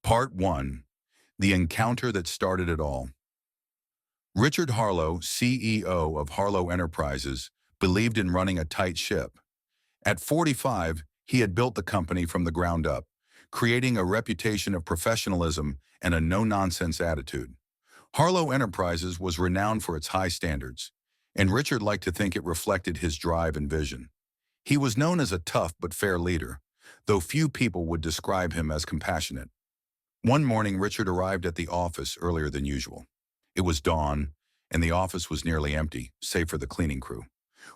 Part 1. The Encounter That Started It All. Richard Harlow, CEO of Harlow Enterprises, believed in running a tight ship. At 45, he had built the company from the ground up, creating a reputation of professionalism and a no-nonsense attitude. Harlow Enterprises was renowned for its high standards, and Richard liked to think it reflected his drive and vision. He was known as a tough but fair leader, though few people would describe him as compassionate. One morning, Richard arrived at the office earlier than usual. It was dawn, and the office was nearly empty, save for the cleaning crew.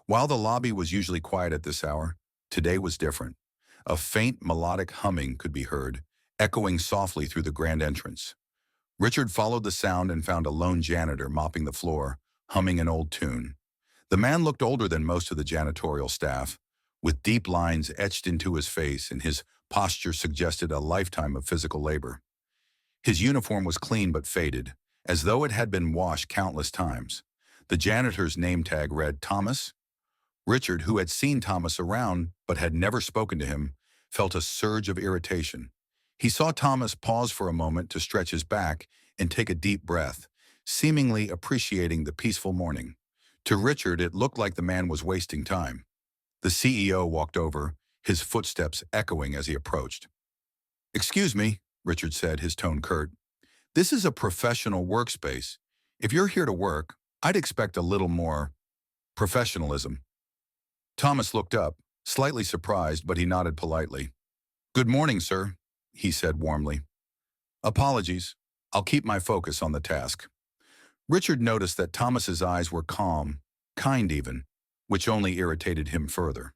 While the lobby was usually quiet at this hour, today was different. A faint melodic humming could be heard, echoing softly through the grand entrance. Richard followed the sound and found a lone janitor mopping the floor, humming an old tune. The man looked older than most of the janitorial staff, with deep lines etched into his face, and his posture suggested a lifetime of physical labor. His uniform was clean but faded, as though it had been washed countless times. The janitor's name tag read Thomas. Richard, who had seen Thomas around but had never spoken to him, felt a surge of irritation. He saw Thomas pause for a moment to stretch his back and take a deep breath, seemingly appreciating the peaceful morning. To Richard, it looked like the man was wasting time. The CEO walked over, his footsteps echoing as he approached. "Excuse me," Richard said, his tone curt. "This is a professional workspace. If you're here to work, I'd expect a little more professionalism." Thomas looked up, slightly surprised, but he nodded politely. "Good morning, sir," he said warmly. "Apologies. I'll keep my focus on the task." Richard noticed that Thomas's eyes were calm, kind even, which only irritated him further.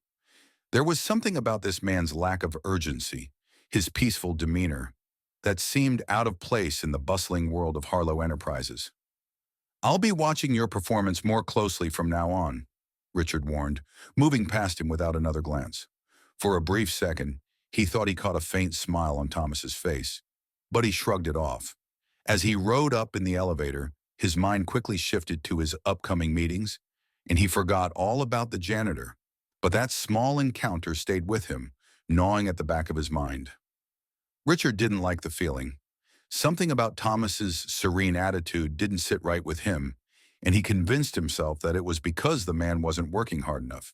There was something about this man's lack of urgency, his peaceful demeanor, that seemed out of place in the bustling world of Harlow Enterprises. "I'll be watching your performance more closely from now on," Richard warned, moving past him without another glance. For a brief second, he thought he caught a faint smile on Thomas's face, but he shrugged it off. As he rode up in the elevator, his mind quickly shifted to his upcoming meetings, and he forgot all about the janitor. But that small encounter stayed with him, gnawing at the back of his mind. Richard didn't like the feeling. Something about Thomas's serene attitude didn't sit right with him, and he convinced himself that it was because the man wasn't working hard enough.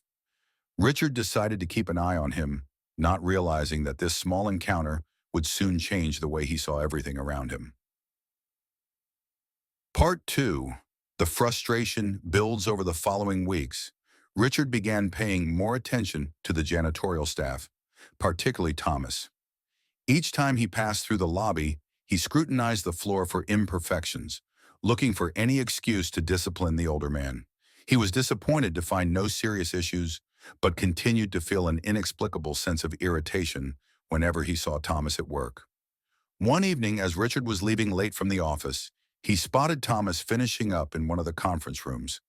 Richard decided to keep an eye on him, not realizing that this small encounter would soon change the way he saw everything around him. Part 2. The frustration builds over the following weeks. Richard began paying more attention to the janitorial staff, particularly Thomas. Each time he passed through the lobby, he scrutinized the floor for imperfections, looking for any excuse to discipline the older man. He was disappointed to find no serious issues, but continued to feel an inexplicable sense of irritation whenever he saw Thomas at work. One evening, as Richard was leaving late from the office, he spotted Thomas finishing up in one of the conference rooms.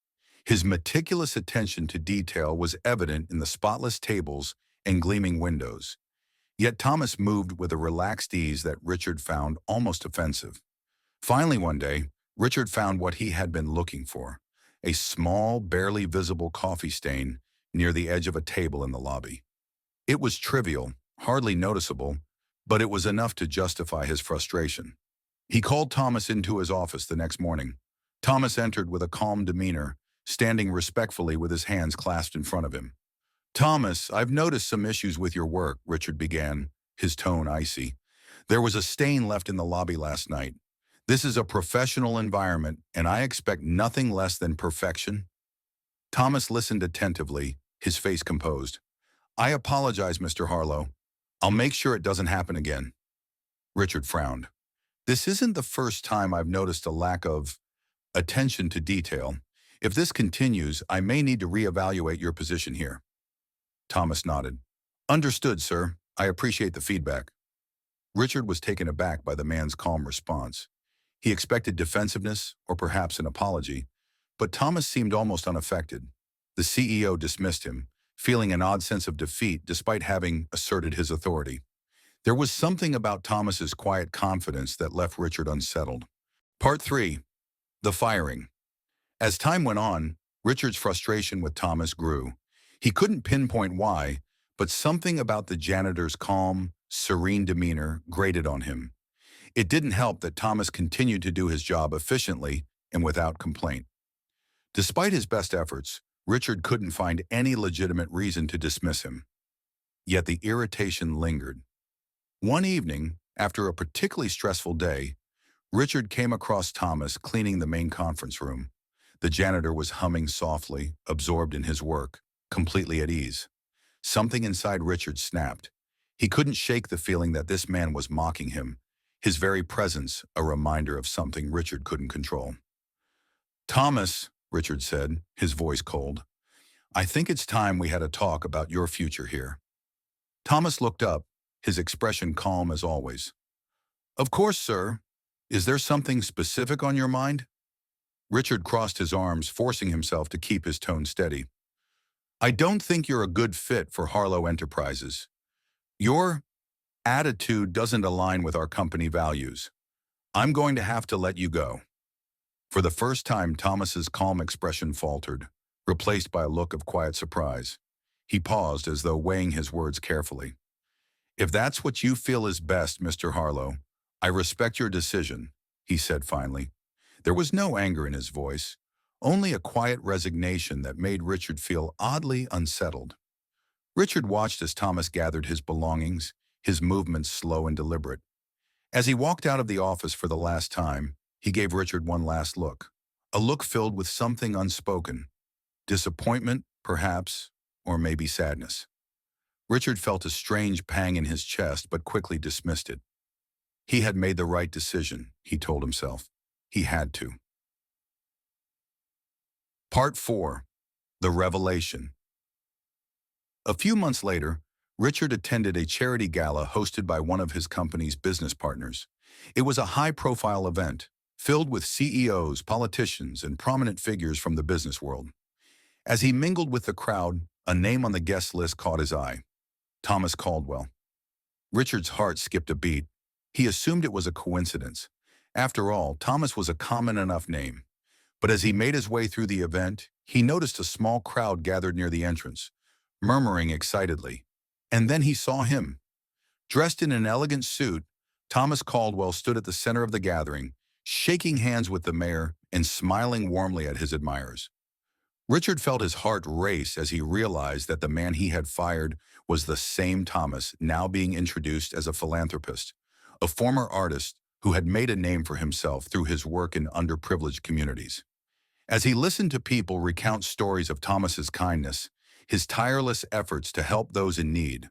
His meticulous attention to detail was evident in the spotless tables and gleaming windows. Yet Thomas moved with a relaxed ease that Richard found almost offensive. Finally, one day, Richard found what he had been looking for: a small, barely visible coffee stain near the edge of a table in the lobby. It was trivial, hardly noticeable, but it was enough to justify his frustration. He called Thomas into his office the next morning. Thomas entered with a calm demeanor, standing respectfully with his hands clasped in front of him. "Thomas, I've noticed some issues with your work," Richard began, his tone icy. "There was a stain left in the lobby last night. This is a professional environment, and I expect nothing less than perfection." Thomas listened attentively, his face composed. "I apologize, Mr. Harlow. I'll make sure it doesn't happen again." Richard frowned. "This isn't the first time I've noticed a lack of attention to detail. If this continues, I may need to reevaluate your position here." Thomas nodded. "Understood, sir. I appreciate the feedback." Richard was taken aback by the man's calm response. He expected defensiveness or perhaps an apology, but Thomas seemed almost unaffected. The CEO dismissed him, feeling an odd sense of defeat despite having asserted his authority. There was something about Thomas's quiet confidence that left Richard unsettled. Part 3. The Firing. As time went on, Richard's frustration with Thomas grew. He couldn't pinpoint why, but something about the janitor's calm, serene demeanor grated on him. It didn't help that Thomas continued to do his job efficiently and without complaint. Despite his best efforts, Richard couldn't find any legitimate reason to dismiss him. Yet the irritation lingered. One evening, after a particularly stressful day, Richard came across Thomas cleaning the main conference room. The janitor was humming softly, absorbed in his work, completely at ease. Something inside Richard snapped. He couldn't shake the feeling that this man was mocking him, his very presence a reminder of something Richard couldn't control. "Thomas," Richard said, his voice cold, "I think it's time we had a talk about your future here." Thomas looked up, his expression calm as always. "Of course, sir. Is there something specific on your mind?" Richard crossed his arms, forcing himself to keep his tone steady. "I don't think you're a good fit for Harlow Enterprises. Your attitude doesn't align with our company values. I'm going to have to let you go." For the first time, Thomas's calm expression faltered, replaced by a look of quiet surprise. He paused as though weighing his words carefully. "If that's what you feel is best, Mr. Harlow, I respect your decision," he said finally. There was no anger in his voice, only a quiet resignation that made Richard feel oddly unsettled. Richard watched as Thomas gathered his belongings, his movements slow and deliberate. As he walked out of the office for the last time, he gave Richard one last look, a look filled with something unspoken. Disappointment, perhaps, or maybe sadness. Richard felt a strange pang in his chest but quickly dismissed it. He had made the right decision, he told himself. He had to. Part 4. The Revelation. A few months later, Richard attended a charity gala hosted by one of his company's business partners. It was a high-profile event, filled with CEOs, politicians, and prominent figures from the business world. As he mingled with the crowd, a name on the guest list caught his eye: Thomas Caldwell. Richard's heart skipped a beat. He assumed it was a coincidence. After all, Thomas was a common enough name. But as he made his way through the event, he noticed a small crowd gathered near the entrance, murmuring excitedly. And then he saw him. Dressed in an elegant suit, Thomas Caldwell stood at the center of the gathering, shaking hands with the mayor and smiling warmly at his admirers. Richard felt his heart race as he realized that the man he had fired was the same Thomas now being introduced as a philanthropist, a former artist who had made a name for himself through his work in underprivileged communities. As he listened to people recount stories of Thomas's kindness, his tireless efforts to help those in need,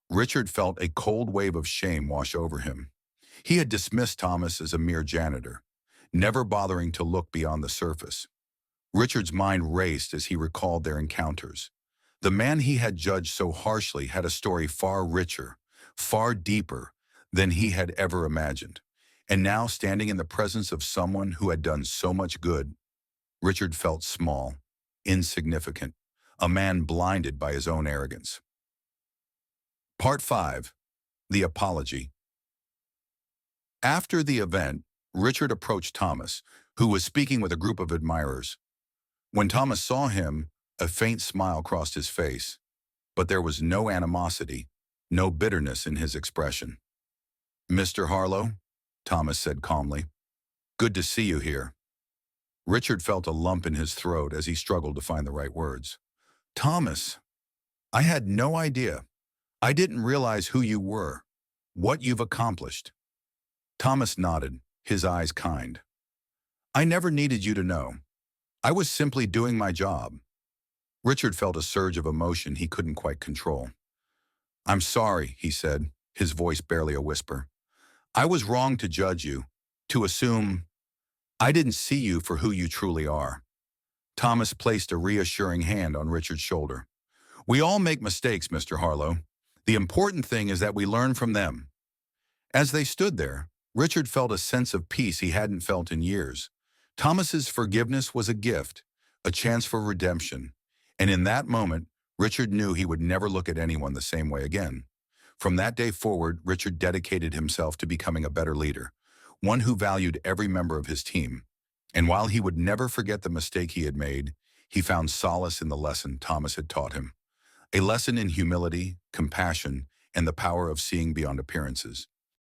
Richard felt a cold wave of shame wash over him. He had dismissed Thomas as a mere janitor, never bothering to look beyond the surface. Richard's mind raced as he recalled their encounters. The man he had judged so harshly had a story far richer, far deeper than he had ever imagined. And now, standing in the presence of someone who had done so much good, Richard felt small, insignificant, a man blinded by his own arrogance. Part 5. The Apology. After the event, Richard approached Thomas, who was speaking with a group of admirers. When Thomas saw him, a faint smile crossed his face, but there was no animosity, no bitterness in his expression. "Mr. Harlow," Thomas said calmly, "good to see you here." Richard felt a lump in his throat as he struggled to find the right words. "Thomas, I had no idea. I didn't realize who you were, what you've accomplished." Thomas nodded, his eyes kind. "I never needed you to know. I was simply doing my job." Richard felt a surge of emotion he couldn't quite control. "I'm sorry," he said, his voice barely a whisper. "I was wrong to judge you, to assume. I didn't see you for who you truly are." Thomas placed a reassuring hand on Richard's shoulder. "We all make mistakes, Mr. Harlow. The important thing is that we learn from them." As they stood there, Richard felt a sense of peace he hadn't felt in years. Thomas's forgiveness was a gift, a chance for redemption. And in that moment, Richard knew he would never look at anyone the same way again. From that day forward, Richard dedicated himself to becoming a better leader, one who valued every member of his team. And while he would never forget the mistake he had made, he found solace in the lesson Thomas had taught him. A lesson in humility, compassion, and the power of seeing beyond appearances.